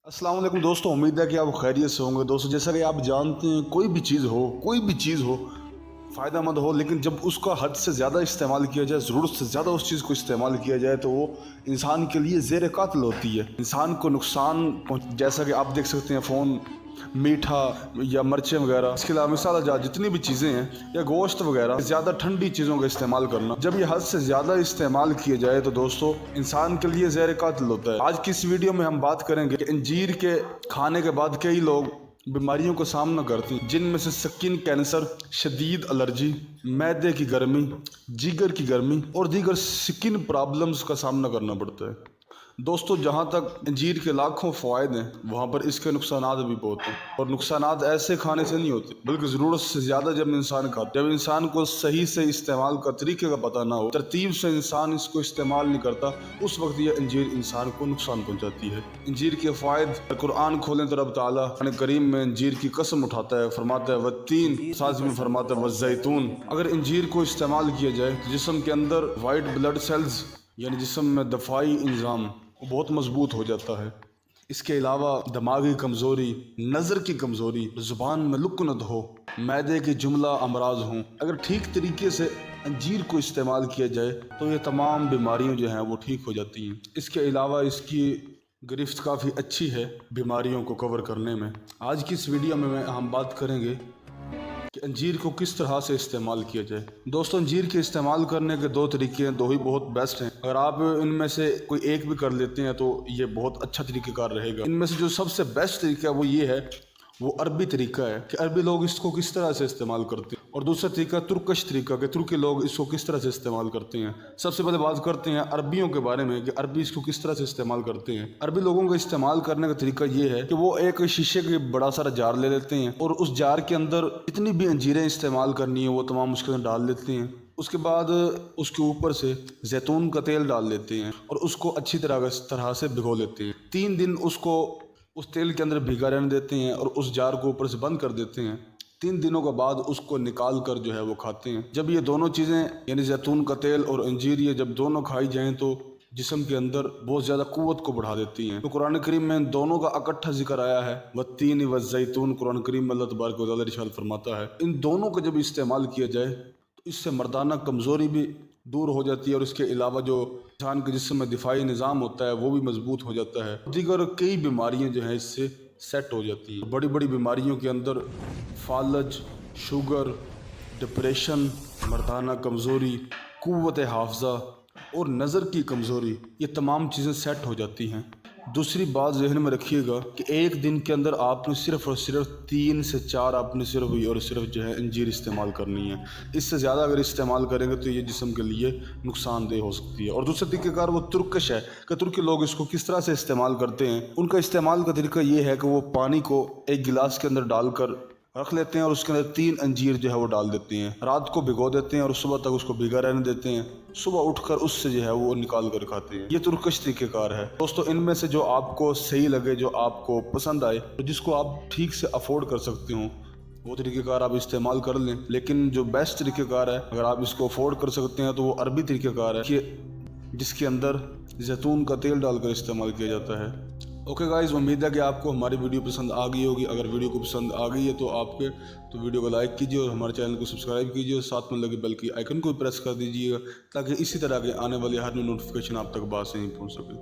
अस्सलाम वालेकुम दोस्तों, उम्मीद है कि आप खैरियत से होंगे। दोस्तों, जैसा कि आप जानते हैं, कोई भी चीज़ हो फ़ायदेमंद हो, लेकिन जब उसका हद से ज़्यादा इस्तेमाल किया जाए, ज़रूरत से ज़्यादा उस चीज़ को इस्तेमाल किया जाए, तो वो इंसान के लिए ज़ेर कातिल होती है। इंसान को नुकसान जैसा कि आप देख सकते हैं, फ़ोन, मीठा या मिर्चें वगैरह, इसके अलावा मिसाल जा जितनी भी चीज़ें हैं या गोश्त वगैरह, ज़्यादा ठंडी चीज़ों का इस्तेमाल करना, जब ये हद से ज़्यादा इस्तेमाल किए जाए तो दोस्तों इंसान के लिए ज़ेर कातिल होता है। आज की इस वीडियो में हम बात करेंगे कि अंजीर के खाने के बाद कई लोग बीमारियों का सामना करते हैं, जिनमें से स्किन कैंसर, शदीद एलर्जी, मैदे की गर्मी, जिगर की गर्मी और दीगर स्किन प्रॉब्लम्स का सामना करना पड़ता है। दोस्तों, जहाँ तक अंजीर के लाखों फ़वाइद हैं, वहाँ पर इसके नुकसानात भी बहुत हैं। और नुकसानात ऐसे खाने से नहीं होते, बल्कि ज़रूरत से ज़्यादा जब इंसान खाता है, जब इंसान को सही से इस्तेमाल का तरीके का पता ना हो, तरतीब से इंसान इसको इस्तेमाल नहीं करता, उस वक्त ये अंजीर इंसान को नुकसान पहुँचाती है। अंजीर के फ़वाइद कुरान खोलें तो रब ताला कुरान करीम में अंजीर की कसम उठाता है, फरमाता है वत्तीन, साथ में फरमाता है वज़ैतून। अगर अंजीर को इस्तेमाल किया जाए तो जिस्म के अंदर वाइट ब्लड सेल्स यानी जिस्म में दफ़ाई इंजाम बहुत मजबूत हो जाता है। इसके अलावा दिमागी कमज़ोरी, नज़र की कमज़ोरी, ज़ुबान में लुकनत हो, मैदे की जुमला अमराज हों, अगर ठीक तरीके से अंजीर को इस्तेमाल किया जाए तो ये तमाम बीमारियां जो हैं वो ठीक हो जाती हैं। इसके अलावा इसकी गिरफ्त काफ़ी अच्छी है बीमारियों को कवर करने में। आज की इस वीडियो में हम बात करेंगे कि अंजीर को किस तरह से इस्तेमाल किया जाए। दोस्तों, अंजीर के इस्तेमाल करने के दो तरीके हैं, दो ही बहुत बेस्ट हैं। अगर आप इनमें से कोई एक भी कर लेते हैं तो ये बहुत अच्छा तरीक़ेकार रहेगा। इनमें से जो सबसे बेस्ट तरीका वो ये है, वो अरबी तरीका है कि अरबी लोग इसको किस तरह से इस्तेमाल करते हैं, और दूसरा तरीका तुर्कश तरीका कि तुर्की लोग इसको किस तरह से इस्तेमाल करते हैं। सबसे पहले बात करते हैं अरबियों के बारे में कि अरबी इसको किस तरह से इस्तेमाल करते हैं। अरबी लोगों का इस्तेमाल करने का तरीका ये है कि वो एक शीशे के बड़ा सारा जार ले लेते हैं और उस जार के अंदर जितनी भी अंजीरें इस्तेमाल करनी है वो तमाम उसके अंदर डाल लेते हैं। उसके बाद उसके ऊपर से जैतून का तेल डाल लेते हैं और उसको अच्छी तरह से भिगो लेते हैं। 3 दिन उसको उस तेल के अंदर भिगा रहने देते हैं और उस जार को ऊपर से बंद कर देते हैं। 3 दिनों के बाद उसको निकाल कर जो है वो खाते हैं। जब ये दोनों चीज़ें यानी जैतून का तेल और अंजीर ये जब दोनों खाई जाएं तो जिस्म के अंदर बहुत ज़्यादा कुव्वत को बढ़ा देती हैं। तो कुरान करीम में इन दोनों का इकट्ठा जिक्र आया है, वत्तीन वज़ैतून। कुरान करीम में अल्लाह तबारक व तआला इरशाद फरमाता है, इन दोनों का जब इस्तेमाल किया जाए तो इससे मर्दाना कमज़ोरी भी दूर हो जाती है और इसके अलावा जो इंसान के जिस्म में दिफाई निज़ाम होता है वो भी मजबूत हो जाता है। दीगर कई बीमारियां जो हैं इससे सेट हो जाती हैं। बड़ी बड़ी बीमारियों के अंदर फालज, शुगर, डिप्रेशन, मर्दाना कमज़ोरी, कुव्वत हाफ़ज़ा और नज़र की कमज़ोरी, ये तमाम चीज़ें सेट हो जाती हैं। दूसरी बात जहन में रखिएगा कि एक दिन के अंदर आपने सिर्फ़ और सिर्फ 3 से 4 आपने सिर्फ जो है अंजीर इस्तेमाल करनी है। इससे ज़्यादा अगर इस्तेमाल करेंगे तो ये जिस्म के लिए नुकसानदेह हो सकती है। और दूसरा तरीक़ेकार वो तुर्कश है कि तुर्की लोग इसको किस तरह से इस्तेमाल करते हैं। उनका इस्तेमाल का तरीका ये है कि वो पानी को एक गिलास के अंदर डालकर रख लेते हैं और उसके अंदर 3 अंजीर जो है वो डाल देते हैं, रात को भिगो देते हैं और सुबह तक उसको भिगा रहने देते हैं। सुबह उठकर उससे जो है वो निकाल कर खाते हैं। ये तुर्कश तरीक़ेकार है। दोस्तों, इनमें से जो आपको सही लगे, जो आपको पसंद आए, तो जिसको आप ठीक से अफोर्ड कर सकते हो, वो तरीक़ेकार आप इस्तेमाल कर लें। लेकिन जो बेस्ट तरीक़ेकार है, अगर आप इसको अफोर्ड कर सकते हैं, तो वो अरबी तरीक़ेकार है कि जिसके अंदर जैतून का तेल डालकर इस्तेमाल किया जाता है। ओके गाइस, उम्मीद है कि आपको हमारी वीडियो पसंद आ गई होगी। अगर वीडियो को पसंद आ गई है तो वीडियो को लाइक कीजिए और हमारे चैनल को सब्सक्राइब कीजिए और साथ में लगे बेल की आइकन को प्रेस कर दीजिएगा ताकि इसी तरह के आने वाले हर नोटिफिकेशन आप तक बात से नहीं पहुँच सके।